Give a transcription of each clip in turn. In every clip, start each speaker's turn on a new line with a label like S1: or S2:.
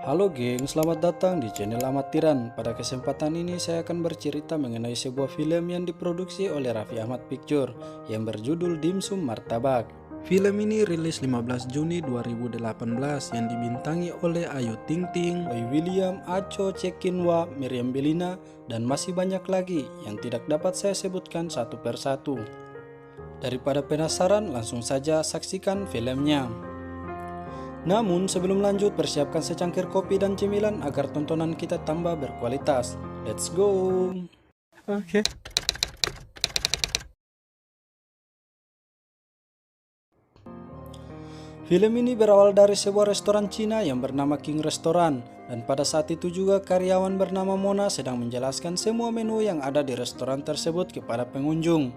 S1: Halo geng, selamat datang di channel Amatiran. Pada kesempatan ini saya akan bercerita mengenai sebuah film yang diproduksi oleh Raffi Ahmad Picture yang berjudul Dimsum Martabak. Film ini rilis 15 Juni 2018 yang dibintangi oleh Ayu Ting Ting, Boy William, Aco Cekinwa, Meriam Belina, dan masih banyak lagi yang tidak dapat saya sebutkan satu persatu. Daripada penasaran, langsung saja saksikan filmnya. Namun sebelum lanjut, persiapkan secangkir kopi dan cemilan agar tontonan kita tambah berkualitas. Let's go!
S2: Oke.
S1: Film ini berawal dari sebuah restoran Cina yang bernama King Restaurant, dan pada saat itu juga karyawan bernama Mona sedang menjelaskan semua menu yang ada di restoran tersebut kepada pengunjung.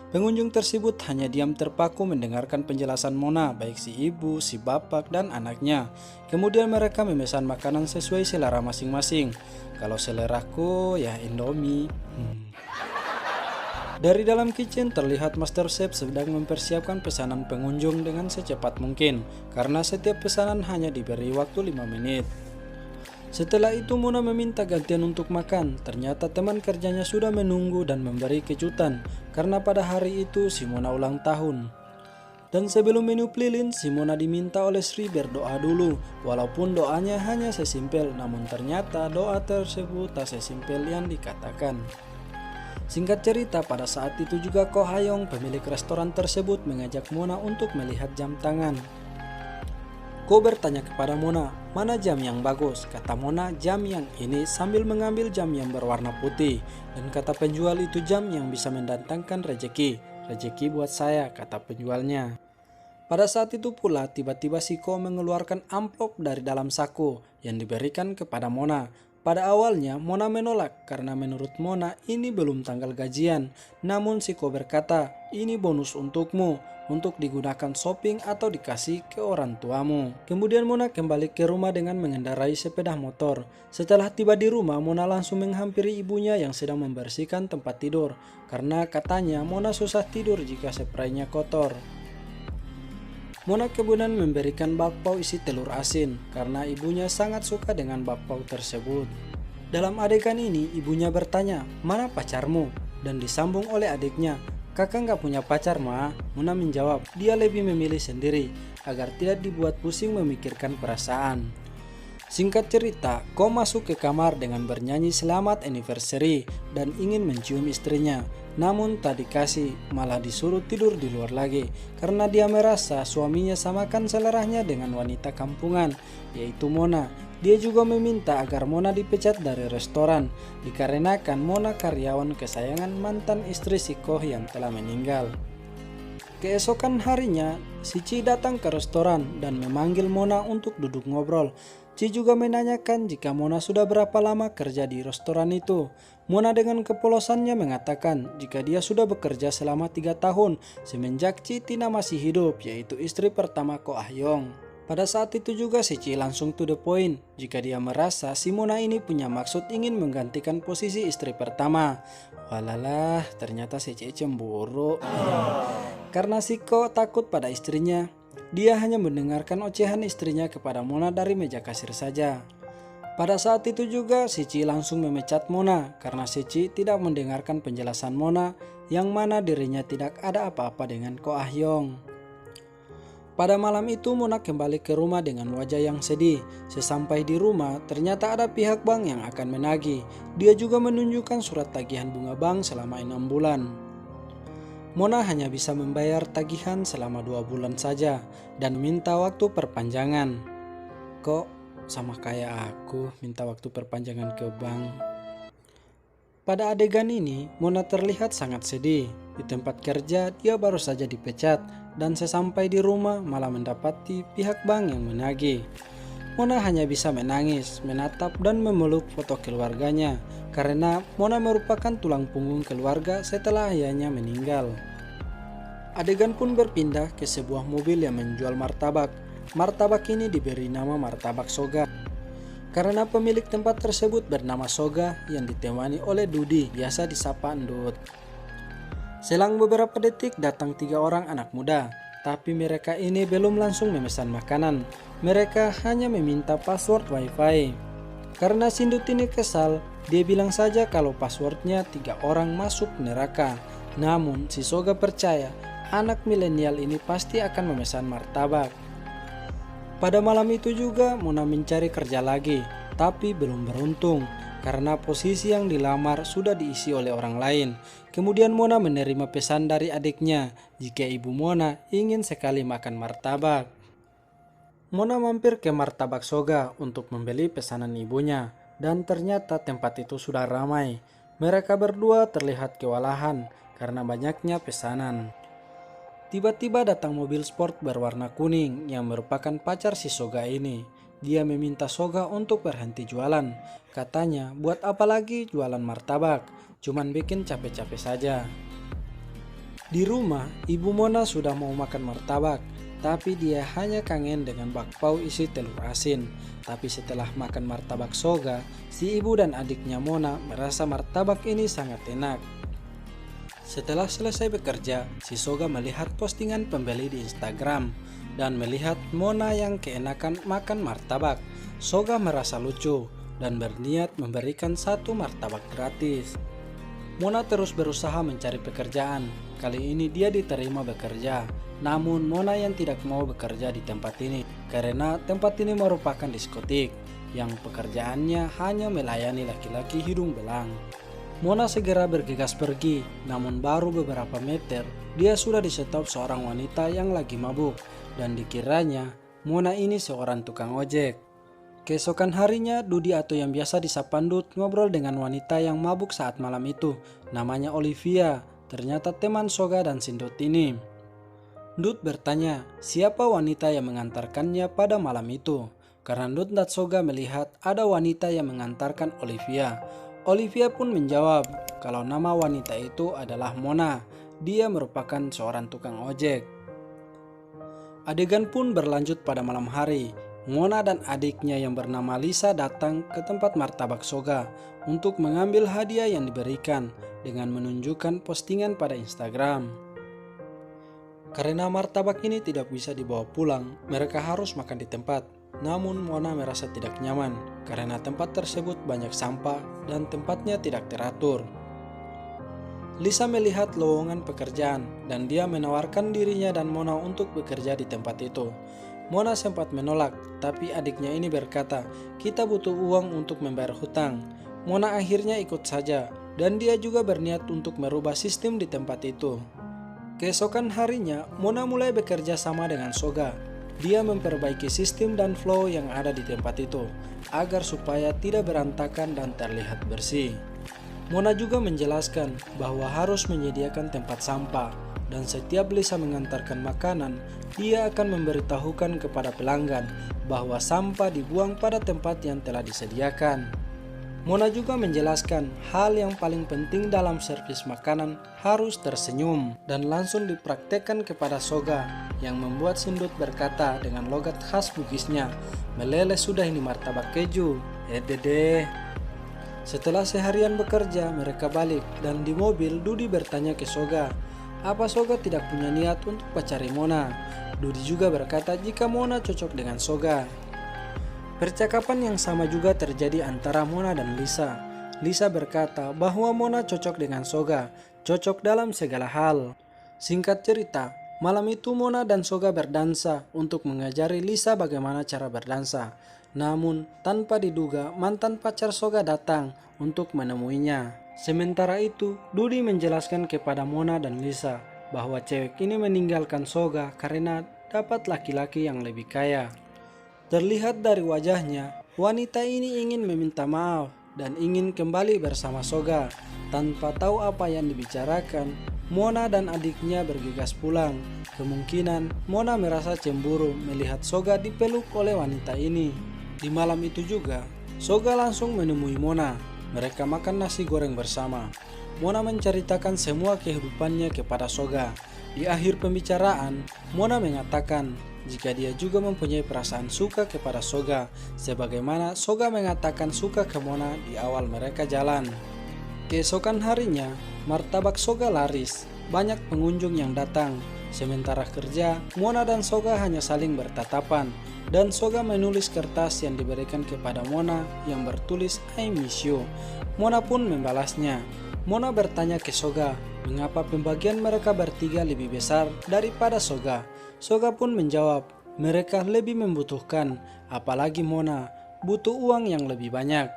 S1: Pengunjung tersebut hanya diam terpaku mendengarkan penjelasan Mona, baik si ibu, si bapak, dan anaknya. Kemudian mereka memesan makanan sesuai selera masing-masing. Kalau seleraku ya Indomie. Dari dalam kitchen terlihat Master Chef sedang mempersiapkan pesanan pengunjung dengan secepat mungkin, karena setiap pesanan hanya diberi waktu 5 menit. Setelah itu Mona meminta gantian untuk makan. Ternyata teman kerjanya sudah menunggu dan memberi kejutan, karena pada hari itu si Mona ulang tahun. Dan sebelum menu lilin, si Mona diminta oleh Sri berdoa dulu. Walaupun doanya hanya sesimpel, namun ternyata doa tersebut tak sesimpel yang dikatakan. Singkat cerita, pada saat itu juga Ko Hayong, pemilik restoran tersebut, mengajak Mona untuk melihat jam tangan. Ko bertanya kepada Mona, mana jam yang bagus? Kata Mona, jam yang ini, sambil mengambil jam yang berwarna putih. Dan kata penjual, itu jam yang bisa mendatangkan rejeki. Rejeki buat saya, kata penjualnya. Pada saat itu pula, tiba-tiba si Ko mengeluarkan amplop dari dalam saku yang diberikan kepada Mona. Pada awalnya, Mona menolak karena menurut Mona ini belum tanggal gajian. Namun si Ko berkata, ini bonus untukmu, untuk digunakan shopping atau dikasih ke orang tuamu. Kemudian Mona kembali ke rumah dengan mengendarai sepeda motor. Setelah tiba di rumah, Mona langsung menghampiri ibunya yang sedang membersihkan tempat tidur, karena katanya Mona susah tidur jika spraynya kotor. Mona kemudian memberikan bakpao isi telur asin, karena ibunya sangat suka dengan bakpao tersebut. Dalam adegan ini, ibunya bertanya, mana pacarmu? Dan disambung oleh adiknya, kakak nggak punya pacar ma. Mona menjawab, dia lebih memilih sendiri, agar tidak dibuat pusing memikirkan perasaan. Singkat cerita, Ko masuk ke kamar dengan bernyanyi selamat anniversary dan ingin mencium istrinya. Namun tak dikasih, malah disuruh tidur di luar lagi, karena dia merasa suaminya samakan seleranya dengan wanita kampungan, yaitu Mona. Dia juga meminta agar Mona dipecat dari restoran, dikarenakan Mona karyawan kesayangan mantan istri si Ko yang telah meninggal. Keesokan harinya, si Ci datang ke restoran dan memanggil Mona untuk duduk ngobrol. Ci juga menanyakan jika Mona sudah berapa lama kerja di restoran itu. Mona dengan kepolosannya mengatakan jika dia sudah bekerja selama 3 tahun semenjak Ci Tina masih hidup, yaitu istri pertama Ko Ah-yong. Pada saat itu juga si Ci langsung to the point jika dia merasa si Mona ini punya maksud ingin menggantikan posisi istri pertama. Walalah, ternyata si Ci cemburu. Karena si Ko takut pada istrinya, dia hanya mendengarkan ocehan istrinya kepada Mona dari meja kasir saja. Pada saat itu juga si Ci langsung memecat Mona karena si Ci tidak mendengarkan penjelasan Mona yang mana dirinya tidak ada apa-apa dengan Ko Ah-yong. Pada malam itu Mona kembali ke rumah dengan wajah yang sedih. Sesampai di rumah, ternyata ada pihak bank yang akan menagih. Dia juga menunjukkan surat tagihan bunga bank selama 6 bulan. Mona hanya bisa membayar tagihan selama 2 bulan saja dan minta waktu perpanjangan. Kok sama kayak aku minta waktu perpanjangan ke bank? Pada adegan ini, Mona terlihat sangat sedih. Di tempat kerja, dia baru saja dipecat dan sesampai di rumah malah mendapati pihak bank yang menagih. Mona hanya bisa menangis, menatap dan memeluk foto keluarganya karena Mona merupakan tulang punggung keluarga setelah ayahnya meninggal. Adegan pun berpindah ke sebuah mobil yang menjual martabak. Martabak ini diberi nama martabak Soga karena pemilik tempat tersebut bernama Soga yang ditemani oleh Dudi, biasa disapa Ndut. Selang beberapa detik datang 3 orang anak muda. tapi mereka ini belum langsung memesan makanan. Mereka hanya meminta password wifi. Karena Sindut ini kesal, dia bilang saja kalau passwordnya 3 orang masuk neraka. Namun si Soga percaya anak milenial ini pasti akan memesan martabak. Pada malam itu juga Mona mencari kerja lagi, tapi belum beruntung karena posisi yang dilamar sudah diisi oleh orang lain. Kemudian Mona menerima pesan dari adiknya jika ibu Mona ingin sekali makan martabak. Mona mampir ke Martabak Soga untuk membeli pesanan ibunya, dan ternyata tempat itu sudah ramai. Mereka berdua terlihat kewalahan karena banyaknya pesanan. Tiba-tiba datang mobil sport berwarna kuning yang merupakan pacar si Soga ini. Dia meminta Soga untuk berhenti jualan. Katanya, buat apa lagi jualan martabak? Cuman bikin capek-capek saja. Di rumah, ibu Mona sudah mau makan martabak, tapi dia hanya kangen dengan bakpao isi telur asin. Tapi setelah makan martabak Soga, si ibu dan adiknya Mona merasa martabak ini sangat enak. Setelah selesai bekerja, si Soga melihat postingan pembeli di Instagram dan melihat Mona yang keenakan makan martabak. Soga merasa lucu dan berniat memberikan 1 martabak gratis. Mona terus berusaha mencari pekerjaan. Kali ini dia diterima bekerja. Namun Mona yang tidak mau bekerja di tempat ini karena tempat ini merupakan diskotik yang pekerjaannya hanya melayani laki-laki hidung belang. Mona segera bergegas pergi, namun baru beberapa meter dia sudah disetop seorang wanita yang lagi mabuk dan dikiranya Mona ini seorang tukang ojek. Keesokan harinya, Dudi atau yang biasa disapa Ndut ngobrol dengan wanita yang mabuk saat malam itu. Namanya Olivia, ternyata teman Soga dan Sindut ini. Ndut bertanya, siapa wanita yang mengantarkannya pada malam itu? Karena Ndut dan Soga melihat ada wanita yang mengantarkan Olivia. Olivia pun menjawab kalau nama wanita itu adalah Mona. Dia merupakan seorang tukang ojek. Adegan pun berlanjut pada malam hari. Mona dan adiknya yang bernama Lisa datang ke tempat Martabak Soga untuk mengambil hadiah yang diberikan dengan menunjukkan postingan pada Instagram. Karena martabak ini tidak bisa dibawa pulang, mereka harus makan di tempat. Namun Mona merasa tidak nyaman karena tempat tersebut banyak sampah dan tempatnya tidak teratur. Lisa melihat lowongan pekerjaan dan dia menawarkan dirinya dan Mona untuk bekerja di tempat itu. Mona sempat menolak, tapi adiknya ini berkata, kita butuh uang untuk membayar hutang. Mona akhirnya ikut saja, dan dia juga berniat untuk merubah sistem di tempat itu. Keesokan harinya, Mona mulai bekerja sama dengan Soga. Dia memperbaiki sistem dan flow yang ada di tempat itu, agar supaya tidak berantakan dan terlihat bersih. Mona juga menjelaskan bahwa harus menyediakan tempat sampah, dan setiap Lisa mengantarkan makanan, dia akan memberitahukan kepada pelanggan bahwa sampah dibuang pada tempat yang telah disediakan. Mona juga menjelaskan hal yang paling penting dalam servis makanan harus tersenyum dan langsung dipraktekkan kepada Soga yang membuat Sindut berkata dengan logat khas Bugisnya, meleleh sudah ini martabak keju, deh. Setelah seharian bekerja, mereka balik dan di mobil Dudi bertanya ke Soga, apa Soga tidak punya niat untuk pacari Mona? Dudi juga berkata jika Mona cocok dengan Soga. Percakapan yang sama juga terjadi antara Mona dan Lisa. Lisa berkata bahwa Mona cocok dengan Soga, cocok dalam segala hal. Singkat cerita, malam itu Mona dan Soga berdansa untuk mengajari Lisa bagaimana cara berdansa. Namun, tanpa diduga mantan pacar Soga datang untuk menemuinya. Sementara itu, Dudi menjelaskan kepada Mona dan Lisa bahwa cewek ini meninggalkan Soga karena dapat laki-laki yang lebih kaya. Terlihat dari wajahnya, wanita ini ingin meminta maaf dan ingin kembali bersama Soga. Tanpa tahu apa yang dibicarakan, Mona dan adiknya bergegas pulang. Kemungkinan Mona merasa cemburu melihat Soga dipeluk oleh wanita ini. Di malam itu juga, Soga langsung menemui Mona. Mereka makan nasi goreng bersama. Mona menceritakan semua kehidupannya kepada Soga. Di akhir pembicaraan, Mona mengatakan jika dia juga mempunyai perasaan suka kepada Soga, sebagaimana Soga mengatakan suka ke Mona di awal mereka jalan. Keesokan harinya, martabak Soga laris. Banyak pengunjung yang datang. Sementara kerja, Mona dan Soga hanya saling bertatapan, dan Soga menulis kertas yang diberikan kepada Mona yang bertulis I miss you. Mona pun membalasnya. Mona bertanya ke Soga, mengapa pembagian mereka bertiga lebih besar daripada Soga. Soga pun menjawab, mereka lebih membutuhkan, apalagi Mona butuh uang yang lebih banyak.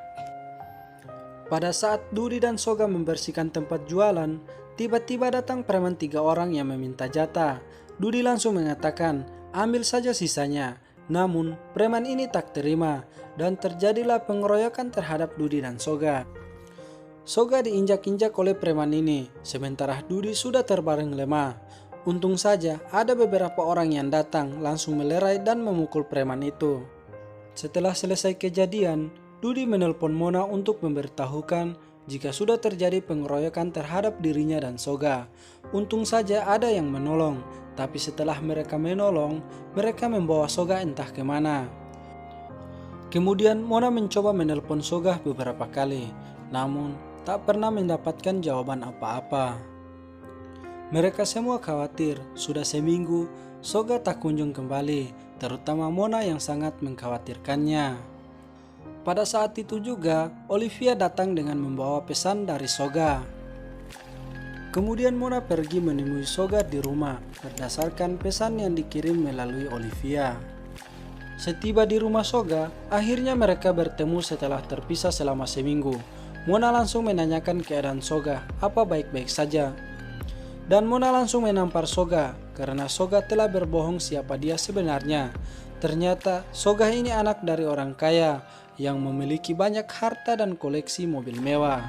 S1: Pada saat Dudi dan Soga membersihkan tempat jualan, tiba-tiba datang preman 3 orang yang meminta jatah. Dudi langsung mengatakan, ambil saja sisanya. Namun, preman ini tak terima dan terjadilah pengeroyokan terhadap Dudi dan Soga. Soga diinjak-injak oleh preman ini, sementara Dudi sudah terbaring lemah. Untung saja ada beberapa orang yang datang langsung melerai dan memukul preman itu. Setelah selesai kejadian, Dudi menelpon Mona untuk memberitahukan jika sudah terjadi pengeroyokan terhadap dirinya dan Soga. Untung saja ada yang menolong, tapi setelah mereka menolong, mereka membawa Soga entah kemana. Kemudian Mona mencoba menelpon Soga beberapa kali, namun tak pernah mendapatkan jawaban apa-apa. Mereka semua khawatir, sudah seminggu Soga tak kunjung kembali, terutama Mona yang sangat mengkhawatirkannya. Pada saat itu juga, Olivia datang dengan membawa pesan dari Soga. Kemudian Mona pergi menemui Soga di rumah berdasarkan pesan yang dikirim melalui Olivia. Setiba di rumah Soga, akhirnya mereka bertemu setelah terpisah selama seminggu. Mona langsung menanyakan keadaan Soga, apa baik-baik saja. Dan Mona langsung menampar Soga karena Soga telah berbohong siapa dia sebenarnya. Ternyata Soga ini anak dari orang kaya yang memiliki banyak harta dan koleksi mobil mewah.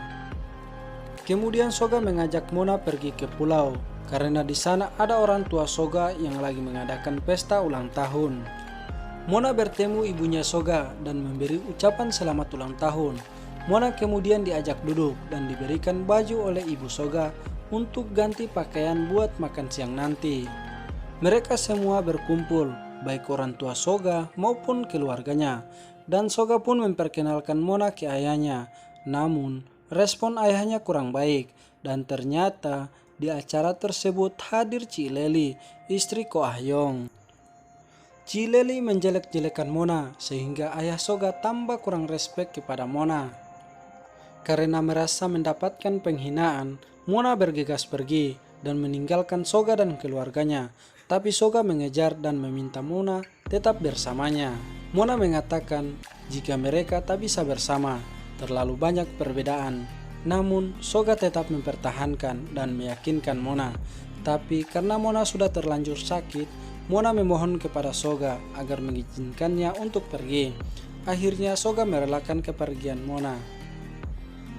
S1: Kemudian Soga mengajak Mona pergi ke pulau karena di sana ada orang tua Soga yang lagi mengadakan pesta ulang tahun. Mona bertemu ibunya Soga dan memberi ucapan selamat ulang tahun. Mona kemudian diajak duduk dan diberikan baju oleh ibu Soga untuk ganti pakaian buat makan siang nanti. Mereka semua berkumpul, baik orang tua Soga maupun keluarganya, dan Soga pun memperkenalkan Mona ke ayahnya. Namun, respon ayahnya kurang baik, dan ternyata di acara tersebut hadir Cileli, istri Ko Ah Yong. Cileli menjelek-jelekan Mona sehingga ayah Soga tambah kurang respek kepada Mona. Karena merasa mendapatkan penghinaan, Mona bergegas pergi dan meninggalkan Soga dan keluarganya. Tapi Soga mengejar dan meminta Mona tetap bersamanya. Mona mengatakan jika mereka tak bisa bersama, terlalu banyak perbedaan. Namun Soga tetap mempertahankan dan meyakinkan Mona. Tapi karena Mona sudah terlanjur sakit, Mona memohon kepada Soga agar mengizinkannya untuk pergi. Akhirnya Soga merelakan kepergian Mona.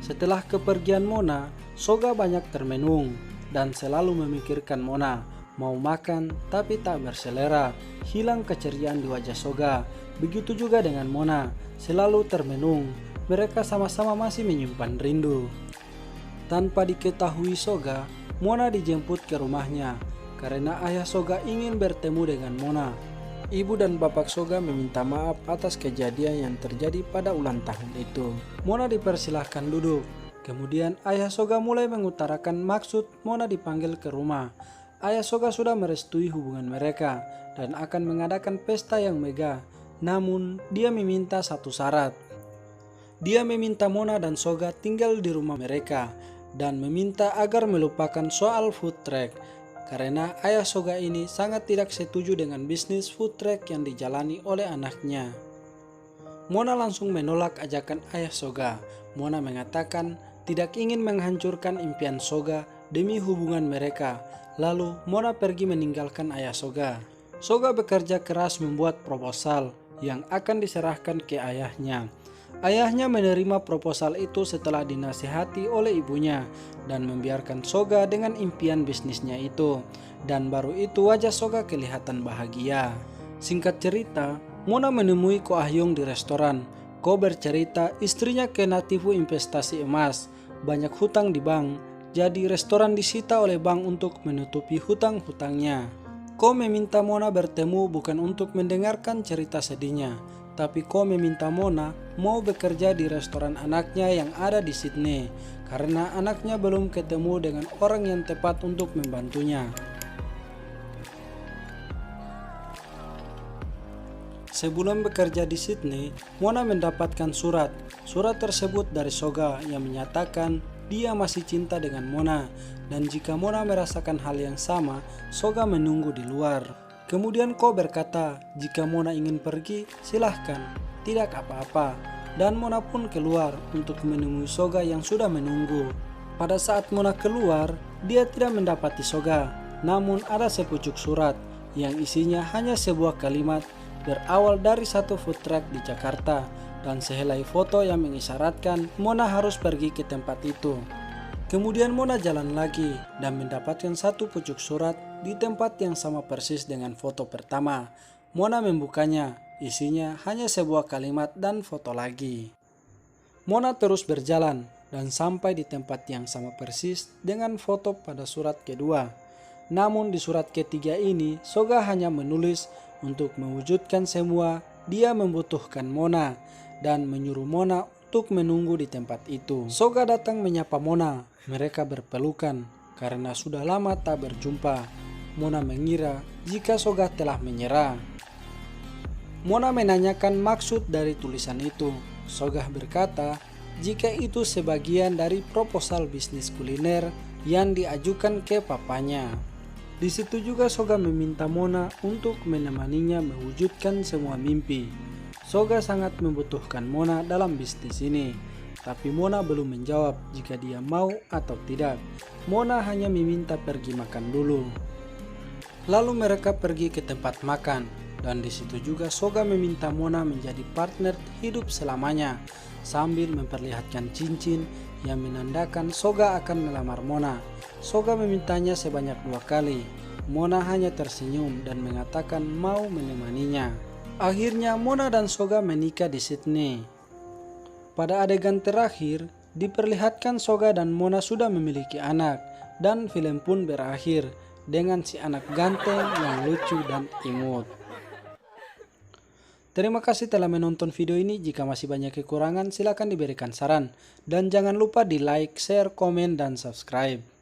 S1: Setelah kepergian Mona, Soga banyak termenung dan selalu memikirkan Mona. Mau makan tapi tak berselera, hilang keceriaan di wajah Soga. Begitu juga dengan Mona, selalu termenung. Mereka sama-sama masih menyimpan rindu. Tanpa diketahui Soga, Mona dijemput ke rumahnya karena ayah Soga ingin bertemu dengan Mona. Ibu dan bapak Soga meminta maaf atas kejadian yang terjadi pada ulang tahun itu. Mona dipersilahkan duduk. Kemudian ayah Soga mulai mengutarakan maksud Mona dipanggil ke rumah. Ayah Soga sudah merestui hubungan mereka dan akan mengadakan pesta yang megah. Namun, dia meminta satu syarat. Dia meminta Mona dan Soga tinggal di rumah mereka dan meminta agar melupakan soal food truck karena ayah Soga ini sangat tidak setuju dengan bisnis food truck yang dijalani oleh anaknya. Mona langsung menolak ajakan ayah Soga. Mona mengatakan tidak ingin menghancurkan impian Soga demi hubungan mereka. Lalu Mona pergi meninggalkan ayah Soga. Soga bekerja keras membuat proposal yang akan diserahkan ke ayahnya. Ayahnya menerima proposal itu setelah dinasihati oleh ibunya dan membiarkan Soga dengan impian bisnisnya itu. Dan baru itu wajah Soga kelihatan bahagia. Singkat cerita, Mona menemui Ko Ah Yong di restoran. Ko bercerita istrinya kena tipu investasi emas, banyak hutang di bank. Jadi restoran disita oleh bank untuk menutupi hutang-hutangnya. Ko meminta Mona bertemu bukan untuk mendengarkan cerita sedihnya, tapi Ko meminta Mona mau bekerja di restoran anaknya yang ada di Sydney, karena anaknya belum ketemu dengan orang yang tepat untuk membantunya. Sebelum bekerja di Sydney, Mona mendapatkan surat. Surat tersebut dari Soga yang menyatakan dia masih cinta dengan Mona, dan jika Mona merasakan hal yang sama, Soga menunggu di luar. Kemudian Ko berkata, jika Mona ingin pergi, silahkan, tidak apa-apa. Dan Mona pun keluar untuk menemui Soga yang sudah menunggu. Pada saat Mona keluar, dia tidak mendapati Soga, namun ada sepucuk surat yang isinya hanya sebuah kalimat berawal dari satu food truck di Jakarta dan sehelai foto yang mengisyaratkan Mona harus pergi ke tempat itu. Kemudian Mona jalan lagi dan mendapatkan satu pucuk surat di tempat yang sama persis dengan foto pertama. Mona membukanya, isinya hanya sebuah kalimat dan foto lagi. Mona terus berjalan dan sampai di tempat yang sama persis dengan foto pada surat kedua. Namun di surat ketiga ini, Soga hanya menulis untuk mewujudkan semua, dia membutuhkan Mona dan menyuruh Mona untuk menunggu di tempat itu. Soga datang menyapa Mona, mereka berpelukan karena sudah lama tak berjumpa. Mona mengira jika Soga telah menyerah. Mona menanyakan maksud dari tulisan itu. Soga berkata, jika itu sebagian dari proposal bisnis kuliner yang diajukan ke papanya. Di situ juga Soga meminta Mona untuk menemaninya mewujudkan semua mimpi. Soga sangat membutuhkan Mona dalam bisnis ini, tapi Mona belum menjawab jika dia mau atau tidak. Mona hanya meminta pergi makan dulu. Lalu mereka pergi ke tempat makan, dan di situ juga Soga meminta Mona menjadi partner hidup selamanya, sambil memperlihatkan cincin yang menandakan Soga akan melamar Mona. Soga memintanya sebanyak 2 kali. Mona hanya tersenyum dan mengatakan mau menemaninya. Akhirnya Mona dan Soga menikah di Sydney. Pada adegan terakhir, diperlihatkan Soga dan Mona sudah memiliki anak, dan film pun berakhir dengan si anak ganteng yang lucu dan imut. Terima kasih telah menonton video ini. Jika masih banyak kekurangan, silakan diberikan saran. Dan jangan lupa di like, share, komen, dan subscribe.